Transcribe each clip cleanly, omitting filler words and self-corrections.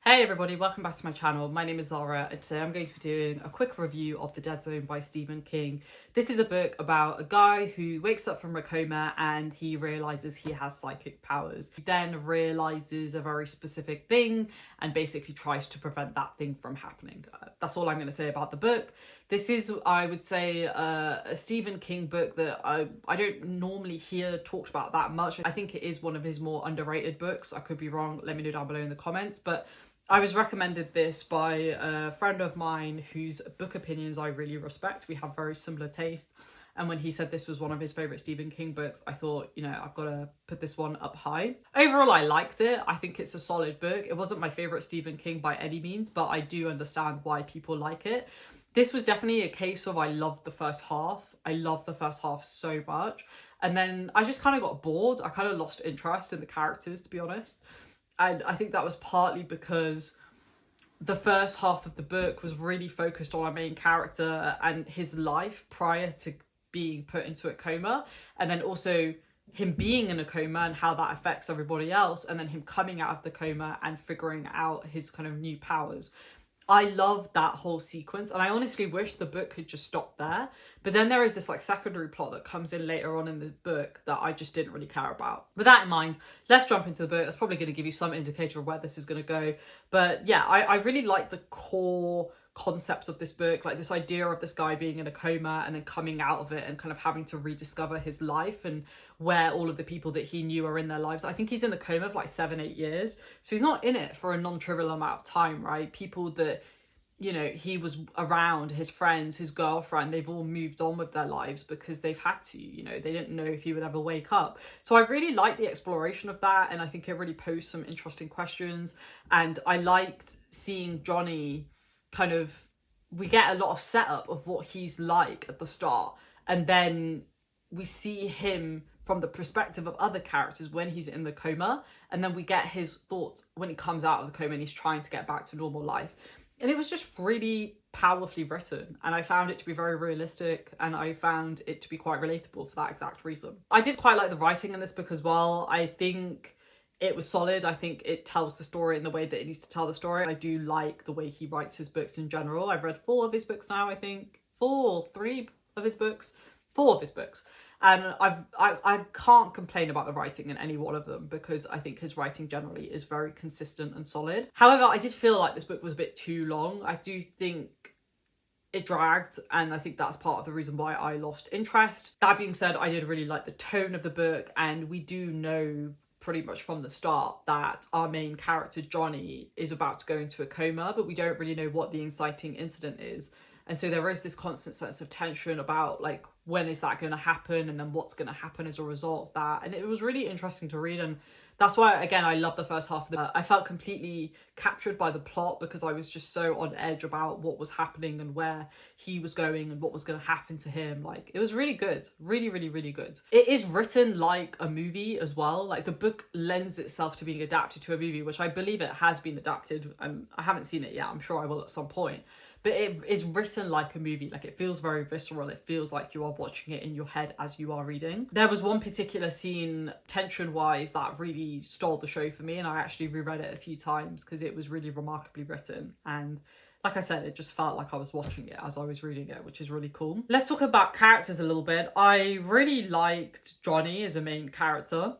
Hey everybody, welcome back to my channel. My name is Zara and today I'm going to be doing a quick review of The Dead Zone by Stephen King. This is a book about a guy who wakes up from a coma and he realises he has psychic powers. He then realises a very specific thing and basically tries to prevent that thing from happening. That's all I'm going to say about the book. This is, I would say, a Stephen King book that I don't normally hear talked about that much. I think it is one of his more underrated books. I could be wrong, let me know down below in the comments, but I was recommended this by a friend of mine whose book opinions I really respect. We have very similar taste. And when he said this was one of his favourite Stephen King books, I thought, you know, I've got to put this one up high. Overall, I liked it. I think it's a solid book. It wasn't my favourite Stephen King by any means, but I do understand why people like it. This was definitely a case of I loved the first half. I loved the first half so much. And then I just kind of got bored. I kind of lost interest in the characters, to be honest. And I think that was partly because the first half of the book was really focused on our main character and his life prior to being put into a coma. And then also him being in a coma and how that affects everybody else. And then him coming out of the coma and figuring out his kind of new powers. I love that whole sequence and I honestly wish the book could just stop there. But then there is this like secondary plot that comes in later on in the book that I just didn't really care about. With that in mind, let's jump into the book. That's probably going to give you some indicator of where this is going to go. But yeah, I really like the core concept of this book, like this idea of this guy being in a coma and then coming out of it and kind of having to rediscover his life and where all of the people that he knew are in their lives. I think he's in the coma for like 7-8 years, so he's not in it for a non-trivial amount of time, right? People that, you know, he was around, his friends, his girlfriend, they've all moved on with their lives because they've had to, you know, they didn't know if he would ever wake up. So I really liked the exploration of that, and I think it really posed some interesting questions. And I liked seeing Johnny kind of, we get a lot of setup of what he's like at the start, and then we see him from the perspective of other characters when he's in the coma, and then we get his thoughts when he comes out of the coma and he's trying to get back to normal life. And it was just really powerfully written, and I found it to be very realistic, and I found it to be quite relatable for that exact reason. I did quite like the writing in this book as well. I think it was solid. I think it tells the story in the way that it needs to tell the story. I do like the way he writes his books in general. I've read 4 of his books now, I think. 3 of his books. 4 of his books. And I can't complain about the writing in any one of them because I think his writing generally is very consistent and solid. However, I did feel like this book was a bit too long. I do think it dragged, and I think that's part of the reason why I lost interest. That being said, I did really like the tone of the book, and we do know pretty much from the start that our main character Johnny is about to go into a coma, but we don't really know what the inciting incident is. And so there is this constant sense of tension about like, when is that going to happen, and then what's going to happen as a result of that. And it was really interesting to read, and that's why, again, I love the first half of the I felt completely captured by the plot because I was just so on edge about what was happening and where he was going and what was going to happen to him. Like, it was really good. Really, really, really good. It is written like a movie as well. Like, the book lends itself to being adapted to a movie, which I believe it has been adapted. And I haven't seen it yet. I'm sure I will at some point. But it is written like a movie. Like, it feels very visceral. It feels like you are watching it in your head as you are reading. There was one particular scene, tension-wise, that really stole the show for me, and I actually reread it a few times because it was really remarkably written. And like I said, it just felt like I was watching it as I was reading it, which is really cool. Let's talk about characters a little bit. I really liked Johnny as a main character.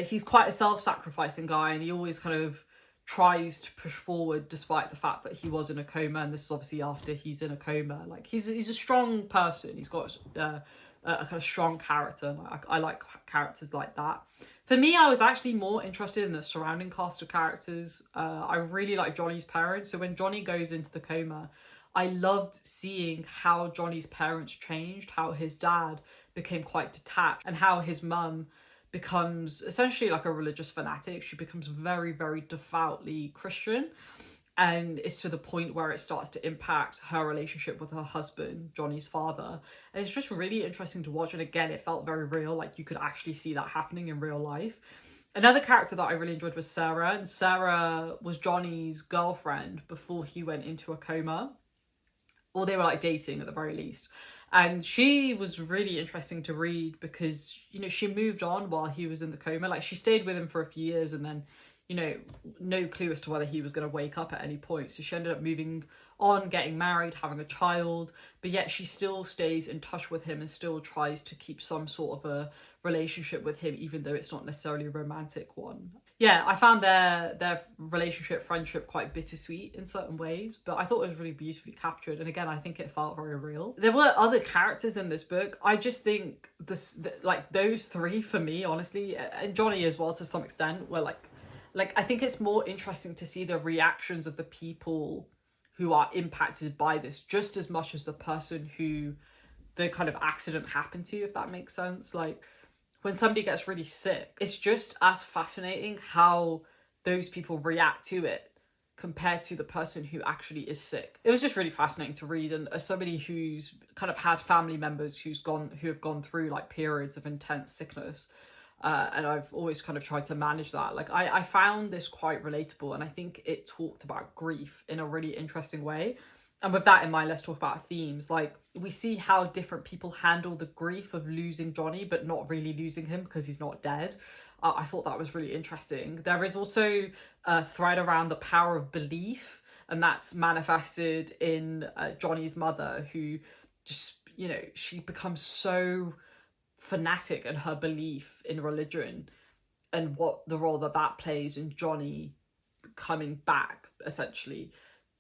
He's quite a self-sacrificing guy, and he always kind of tries to push forward despite the fact that he was in a coma, and this is obviously after he's in a coma. Like, he's a strong person. He's got a kind of strong character, and I like characters like that. For me, I was actually more interested in the surrounding cast of characters. I really like Johnny's parents. So when Johnny goes into the coma, I loved seeing how Johnny's parents changed, how his dad became quite detached, and how his mum becomes essentially like a religious fanatic. She becomes very, very devoutly Christian, and it's to the point where it starts to impact her relationship with her husband, Johnny's father. And it's just really interesting to watch, and again, it felt very real. Like, you could actually see that happening in real life. Another character that I really enjoyed was Sarah, and Sarah was Johnny's girlfriend before he went into a coma, or they were like dating at the very least. And she was really interesting to read because, you know, she moved on while he was in the coma. Like, she stayed with him for a few years, and then, you know, no clue as to whether he was going to wake up at any point. So she ended up moving on, getting married, having a child, but yet she still stays in touch with him and still tries to keep some sort of a relationship with him, even though it's not necessarily a romantic one. Yeah, I found their relationship, friendship quite bittersweet in certain ways, but I thought it was really beautifully captured. And again, I think it felt very real. There were other characters in this book. I just think like those three for me, honestly, and Johnny as well to some extent, were like I think it's more interesting to see the reactions of the people who are impacted by this just as much as the person who the kind of accident happened to, if that makes sense. Like, when somebody gets really sick, it's just as fascinating how those people react to it compared to the person who actually is sick. It was just really fascinating to read, and as somebody who's kind of had family members who have gone through like periods of intense sickness, and I've always kind of tried to manage that. Like I found this quite relatable, and I think it talked about grief in a really interesting way. And with that in mind, let's talk about themes. Like, we see how different people handle the grief of losing Johnny, but not really losing him because he's not dead. I thought that was really interesting. There is also a thread around the power of belief, and that's manifested in Johnny's mother, who just, you know, she becomes so fanatic in her belief in religion and what the role that plays in Johnny coming back, essentially,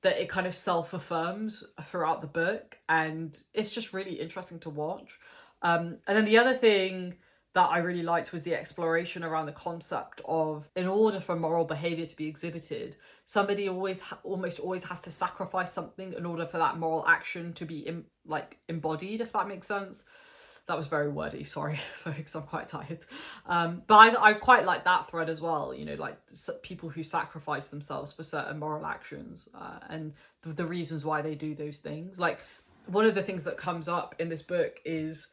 that it kind of self-affirms throughout the book, and it's just really interesting to watch. And then the other thing that I really liked was the exploration around the concept of, in order for moral behaviour to be exhibited, somebody almost always has to sacrifice something in order for that moral action to be embodied, if that makes sense. That was very wordy, sorry folks, I'm quite tired. But I quite like that thread as well, you know, like people who sacrifice themselves for certain moral actions, and the reasons why they do those things. Like, one of the things that comes up in this book is,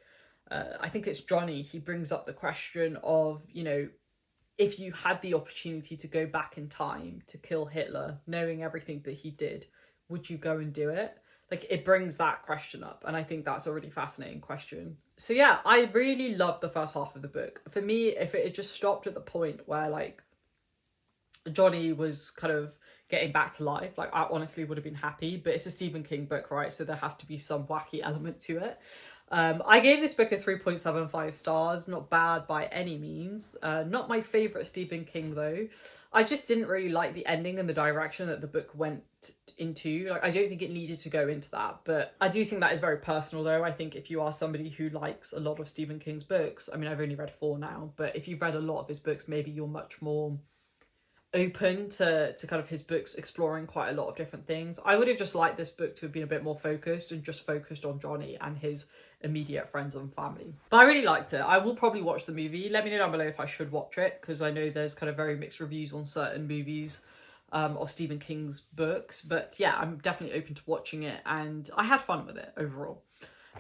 I think it's Johnny, he brings up the question of, you know, if you had the opportunity to go back in time to kill Hitler, knowing everything that he did, would you go and do it? Like, it brings that question up, and I think that's a really fascinating question. So yeah, I really loved the first half of the book. For me, if it had just stopped at the point where like Johnny was kind of getting back to life, like, I honestly would have been happy, but it's a Stephen King book, right? So there has to be some wacky element to it. I gave this book a 3.75 stars, not bad by any means. Not my favourite Stephen King though. I just didn't really like the ending and the direction that the book went into. Like, I don't think it needed to go into that, but I do think that is very personal though. I think if you are somebody who likes a lot of Stephen King's books, I mean, I've only read 4 now, but if you've read a lot of his books, maybe you're much more open to kind of his books exploring quite a lot of different things. I would have just liked this book to have been a bit more focused and just focused on Johnny and his immediate friends and family. But I really liked it. I will probably watch the movie. Let me know down below if I should watch it, because I know there's kind of very mixed reviews on certain movies of Stephen King's books. But yeah, I'm definitely open to watching it, and I had fun with it overall.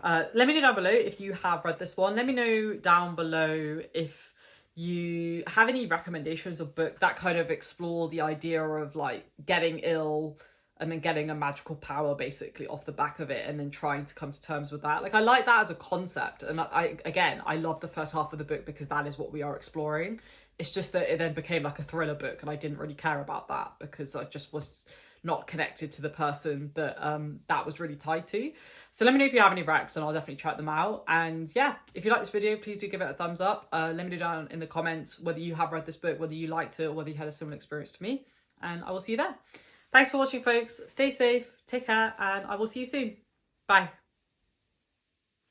Let me know down below if you have read this one. Let me know down below if you have any recommendations of books that kind of explore the idea of like getting ill and then getting a magical power basically off the back of it, and then trying to come to terms with that. Like, I like that as a concept, and I love the first half of the book because that is what we are exploring. It's just that it then became like a thriller book, and I didn't really care about that because I just was not connected to the person that that was really tied to. So let me know if you have any recs, and I'll definitely check them out. And yeah, if you like this video, please do give it a thumbs up. Let me know down in the comments whether you have read this book, whether you liked it, or whether you had a similar experience to me, and I will see you there. Thanks for watching, folks. Stay safe, take care, and I will see you soon. Bye.